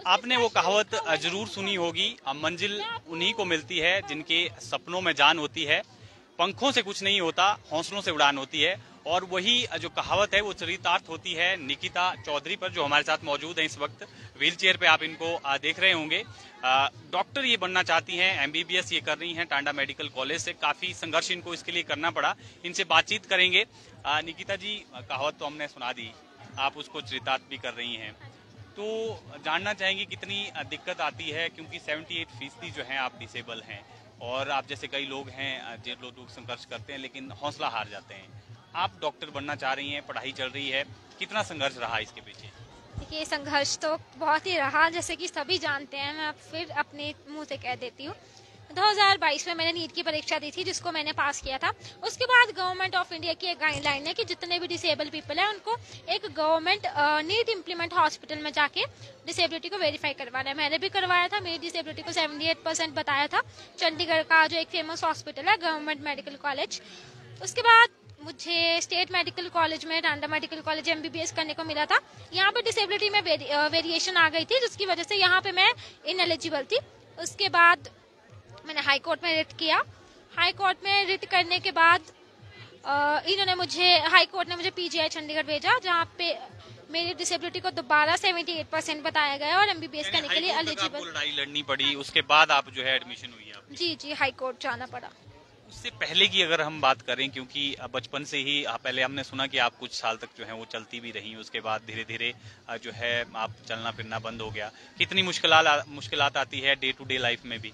आपने वो कहावत जरूर सुनी होगी, मंजिल उन्हीं को मिलती है जिनके सपनों में जान होती है। पंखों से कुछ नहीं होता, हौसलों से उड़ान होती है। और वही जो कहावत है वो चरितार्थ होती है निकिता चौधरी पर, जो हमारे साथ मौजूद है इस वक्त। व्हील चेयर पे आप इनको देख रहे होंगे। डॉक्टर ये बनना चाहती हैं, एमबीबीएस ये कर रही हैं टांडा मेडिकल कॉलेज से। काफी संघर्ष इनको इसके लिए करना पड़ा। इनसे बातचीत करेंगे। निकिता जी, कहावत तो हमने सुना दी, आप उसको चरितार्थ भी कर रही हैं, तो जानना चाहेंगे कितनी दिक्कत आती है, क्योंकि 78% जो हैं आप डिसेबल हैं और आप जैसे कई लोग हैं जो लोग संघर्ष करते हैं लेकिन हौसला हार जाते हैं। आप डॉक्टर बनना चाह रही हैं, पढ़ाई चल रही है, कितना संघर्ष रहा इसके पीछे? देखिए, संघर्ष तो बहुत ही रहा, जैसे कि सभी जानते हैं। मैं फिर अपने मुंह से कह देती हूँ। 2022 में मैंने नीट की परीक्षा दी थी, जिसको मैंने पास किया था। उसके बाद गवर्नमेंट ऑफ इंडिया की एक गाइडलाइन है कि जितने भी डिसेबल पीपल हैं उनको एक गवर्नमेंट नीट इम्प्लीमेंट हॉस्पिटल में जाके डिसेबिलिटी को वेरीफाई करवाना है। मैंने भी करवाया था। मेरी डिसेबिलिटी को 78% बताया था। चंडीगढ़ का जो एक फेमस हॉस्पिटल है, गवर्नमेंट मेडिकल कॉलेज। उसके बाद मुझे स्टेट मेडिकल कॉलेज में, टांडा मेडिकल कॉलेज एमबीबीएस करने को मिला था। यहाँ पे डिसेबिलिटी में वेरिएशन आ गई थी, जिसकी वजह से यहाँ पे मैं इनएलिजिबल थी। उसके बाद मैंने हाई कोर्ट में रिट किया। हाई कोर्ट में रिट करने के बाद हाई कोर्ट ने मुझे पीजीआई चंडीगढ़ भेजा, जहाँ पे मेरी डिसेबिलिटी को दोबारा 78% बताया गया और एमबीबीएस करने के लिए एलिजिबल। लड़ाई लड़नी पड़ी, उसके बाद आप जो है एडमिशन हुई आपकी? जी, हाई कोर्ट जाना पड़ा। उससे पहले की अगर हम बात करें, क्योंकि बचपन से ही पहले हमने सुना कि आप कुछ साल तक जो है वो चलती भी रही, उसके बाद धीरे धीरे जो है आप चलना फिरना बंद हो गया। कितनी मुश्किलात आती है डे टू डे लाइफ में भी?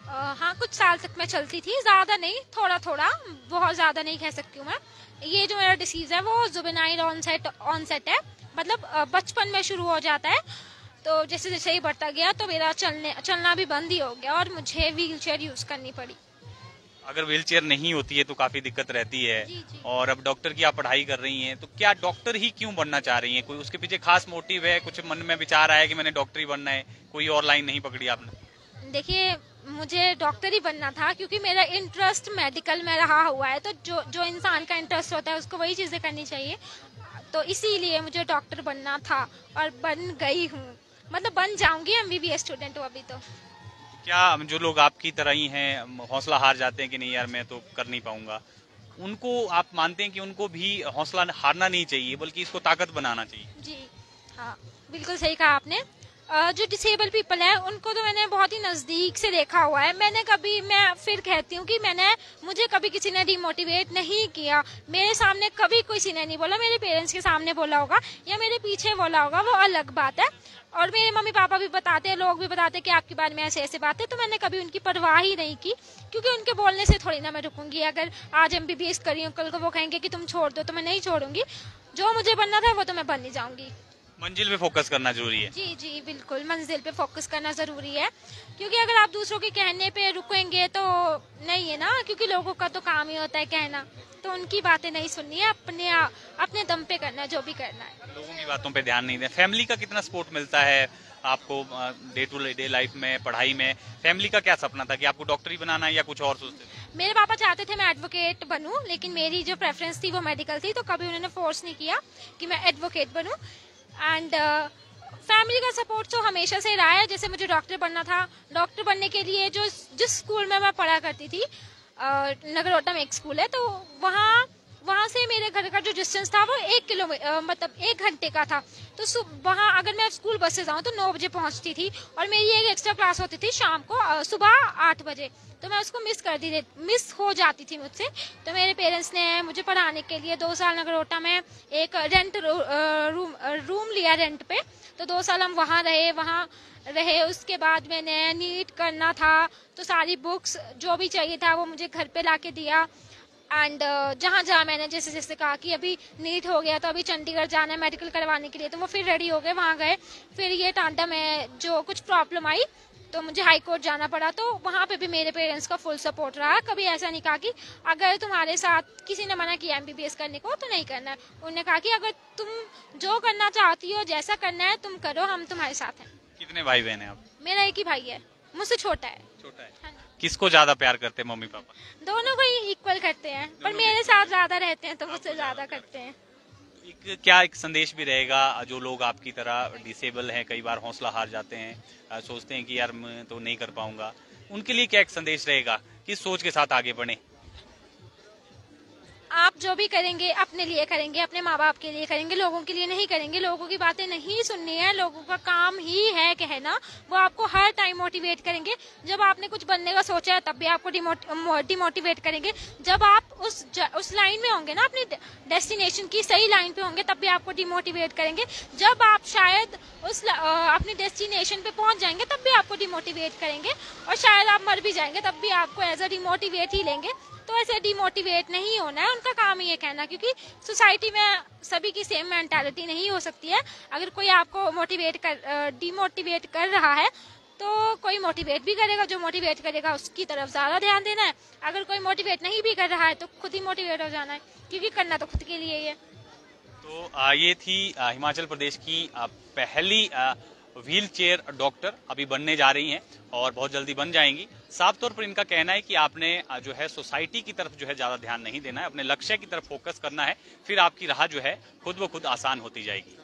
हाँ, कुछ साल तक मैं चलती थी, ज्यादा नहीं, थोड़ा थोड़ा, बहुत ज्यादा नहीं कह सकती हूँ मैं। ये जो मेरा डिसीज है वो जुवेनाइल ऑनसेट है, मतलब बचपन में शुरू हो जाता है। तो जैसे जैसे ही बढ़ता गया तो मेरा चलना भी बंद ही हो गया और मुझे व्हील चेयर यूज करनी पड़ी। अगर व्हील चेयर नहीं होती है तो काफी दिक्कत रहती है। जी। और अब डॉक्टर की आप पढ़ाई कर रही हैं, तो क्या डॉक्टर ही क्यों बनना चाह रही हैं? कोई उसके पीछे खास मोटिव है? कुछ मन में विचार आया कि मैंने डॉक्टर ही बनना है? कोई और लाइन नहीं पकड़ी आपने? देखिए, मुझे डॉक्टर ही बनना था क्योंकि मेरा इंटरेस्ट मेडिकल में रहा हुआ है। तो जो इंसान का इंटरेस्ट होता है उसको वही चीजें करनी चाहिए। तो इसीलिए मुझे डॉक्टर बनना था और बन गई हूँ, मतलब बन जाऊंगी। एमबीबीएस स्टूडेंट हूँ अभी। तो क्या जो लोग आपकी तरह ही हैं, हौसला हार जाते हैं कि नहीं यार मैं तो कर नहीं पाऊंगा, उनको आप मानते हैं कि उनको भी हौसला हारना नहीं चाहिए बल्कि इसको ताकत बनाना चाहिए? जी हाँ, बिल्कुल सही कहा आपने। जो डिसेबल पीपल है उनको तो मैंने बहुत ही नजदीक से देखा हुआ है। मैं फिर कहती हूँ कि मुझे कभी किसी ने डिमोटिवेट नहीं किया। मेरे सामने कभी किसी ने नहीं बोला। मेरे पेरेंट्स के सामने बोला होगा या मेरे पीछे बोला होगा, वो अलग बात है। और मेरे मम्मी पापा भी बताते हैं, लोग भी बताते हैं कि आपके बारे में ऐसे ऐसे बातें। तो मैंने कभी उनकी परवाह ही नहीं की, क्योंकि उनके बोलने से थोड़ी ना मैं रुकूंगी। अगर आज एमबीबीएस करी हूँ, कल को वो कहेंगे कि तुम छोड़ दो, तो मैं नहीं छोड़ूंगी। जो मुझे बनना था वो तो मैं बन ही जाऊंगी। मंजिल पे फोकस करना जरूरी है। जी बिल्कुल, मंजिल पे फोकस करना जरूरी है, क्योंकि अगर आप दूसरों के कहने पे रुकेंगे तो नहीं है ना, क्योंकि लोगों का तो काम ही होता है कहना। तो उनकी बातें नहीं सुननी है, अपने दम पे करना है जो भी करना है। लोगों की बातों पे ध्यान नहीं दें। फैमिली का कितना सपोर्ट मिलता है आपको डे टू डे लाइफ में, पढ़ाई में? फैमिली का क्या सपना था कि आपको डॉक्टरी बनाना है या कुछ और सोचते थे? मेरे पापा चाहते थे मैं एडवोकेट बनूं, लेकिन मेरी जो प्रेफरेंस थी वो मेडिकल थी, तो कभी उन्होंने फोर्स नहीं किया कि मैं एडवोकेट बनूं। एंड फैमिली का सपोर्ट तो हमेशा से रहा है। जैसे मुझे डॉक्टर बनना था, डॉक्टर बनने के लिए जिस स्कूल में मैं पढ़ा करती थी, नगरोटा में एक स्कूल है, तो वहाँ से मेरे घर का जो डिस्टेंस था वो 1 किलोमीटर, मतलब 1 घंटे का था। तो वहाँ अगर मैं स्कूल बस से जाऊँ तो 9 बजे पहुँचती थी, और मेरी एक एक्स्ट्रा क्लास होती थी शाम को सुबह 8 बजे, तो मैं उसको मिस हो जाती थी मुझसे। तो मेरे पेरेंट्स ने मुझे पढ़ाने के लिए 2 साल नगरोटा में एक रूम लिया रेंट पे। तो 2 साल हम वहाँ रहे। उसके बाद मैंने नीट करना था, तो सारी बुक्स जो भी चाहिए था वो मुझे घर पे लाके दिया। एंड जहाँ मैंने जैसे जैसे कहा कि अभी नीट हो गया तो अभी चंडीगढ़ जाना है मेडिकल करवाने के लिए, तो वो फिर रेडी हो गए, वहाँ गए। फिर ये टांडा में जो कुछ प्रॉब्लम आई तो मुझे हाई कोर्ट जाना पड़ा, तो वहाँ पे भी मेरे पेरेंट्स का फुल सपोर्ट रहा। कभी ऐसा नहीं कहा कि अगर तुम्हारे साथ किसी ने मना किया एमबीबीएस करने को तो नहीं करना है। उन्होंने कहा कि अगर तुम जो करना चाहती हो, जैसा करना है तुम करो, हम तुम्हारे साथ हैं। कितने भाई बहन हैं आप? मेरा एक ही भाई है, मुझसे छोटा है। हाँ। किसको ज्यादा प्यार करते हैं मम्मी पापा? दोनों को ही इक्वल करते हैं, पर मेरे साथ ज्यादा रहते हैं तो मुझसे ज्यादा करते हैं। एक संदेश भी रहेगा जो लोग आपकी तरह डिसेबल हैं, कई बार हौसला हार जाते हैं, सोचते हैं कि यार मैं तो नहीं कर पाऊंगा, उनके लिए क्या एक संदेश रहेगा, किस सोच के साथ आगे बढ़े? आप जो भी करेंगे अपने लिए करेंगे, अपने माँ बाप के लिए करेंगे, लोगों के लिए नहीं करेंगे। लोगों की बातें नहीं सुननी है, लोगों का काम ही है कहना। वो आपको हर टाइम मोटिवेट करेंगे। जब आपने कुछ बनने का सोचा है तब भी आपको डिमोटिवेट करेंगे। जब आप उस लाइन में होंगे ना, अपनी डेस्टिनेशन की सही लाइन पे होंगे, तब भी आपको डिमोटिवेट करेंगे। जब आप शायद अपनी डेस्टिनेशन पे पहुंच जाएंगे तब भी आपको डिमोटिवेट करेंगे, और शायद आप मर भी जाएंगे तब भी आपको एज अ डिमोटिवेट ही लेंगे। तो ऐसे डिमोटिवेट नहीं होना है, उनका काम ही ये कहना, क्योंकि सोसाइटी में सभी की सेम मेंटालिटी नहीं हो सकती है। अगर कोई आपको डिमोटिवेट कर रहा है तो कोई मोटिवेट भी करेगा, जो मोटिवेट करेगा उसकी तरफ ज्यादा ध्यान देना है। अगर कोई मोटिवेट नहीं भी कर रहा है तो खुद ही मोटिवेट हो जाना है, क्योंकि करना तो खुद के लिए ही है। तो ये थी हिमाचल प्रदेश की पहली व्हील चेयर डॉक्टर, अभी बनने जा रही हैं और बहुत जल्दी बन जाएंगी। साफ तौर पर इनका कहना है कि आपने जो है सोसाइटी की तरफ जो है ज्यादा ध्यान नहीं देना है, अपने लक्ष्य की तरफ फोकस करना है, फिर आपकी राह जो है खुद ब खुद आसान होती जाएगी।